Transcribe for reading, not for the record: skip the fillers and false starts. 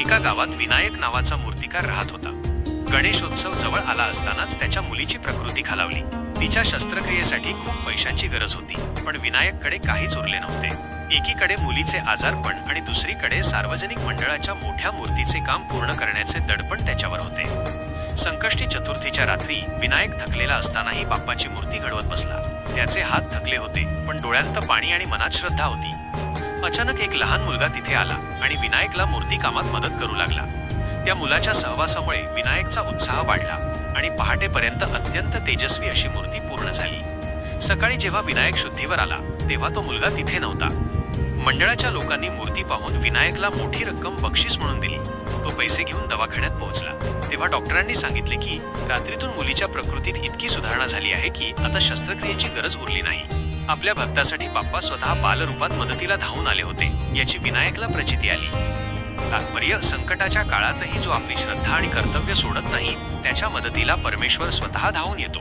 एका गावात विनायक नावाचा मूर्तिकार राहत होता. गणेशोत्सव जवळ आला असतानाच त्याच्या मुलीची प्रकृती खालावली. तिच्या शस्त्रक्रियेसाठी खूप पैशांची गरज होती, पण विनायककडे काहीच उरले नव्हते. एकीकडे मुलीचे आजारपण आणि दुसरीकडे सार्वजनिक मंडळाच्या मोठ्या मूर्तीचे काम पूर्ण करण्याचे दडपण त्याच्यावर होते. संकष्टी चतुर्थीच्या रात्री विनायक थकलेला असतानाही बाप्पाची मूर्ती घडवत बसला. त्याचे हात थकले होते, पण डोळ्यांत पाणी आणि मनात श्रद्धा होती. अचानक एक लहान मुलगा तिथे आला आणि विनायकला मूर्ती कामात मदत करू लागला. त्या मुलाच्या सहवासामुळे विनायकचा उत्साह वाढला आणि पहाटेपर्यंत अत्यंत तेजस्वी अशी मूर्ती पूर्ण झाली. सकाळी जेव्हा विनायक शुद्धीवर आला तेव्हा तो मुलगा तिथे नव्हता. मंडळाच्या लोकांनी मूर्ती पाहून विनायकला मोठी रक्कम बक्षीस म्हणून दिली. तो पैसे घेऊन दवाखान्यात पोहोचला तेव्हा डॉक्टरांनी सांगितले की रात्रीतून मुलीच्या प्रकृतीत इतकी सुधारणा झाली आहे की आता शस्त्रक्रियेची गरज उरली नाही. आपल्या भक्तासाठी बाप्पा स्वतः बालरूपात मदतीला धावून आले होते याची विनायकला प्रचिती आली. तात्पर्य, संकटाच्या काळातही जो आपली श्रद्धा आणि कर्तव्य सोडत नाही त्याच्या मदतीला परमेश्वर स्वतः धावून येतो.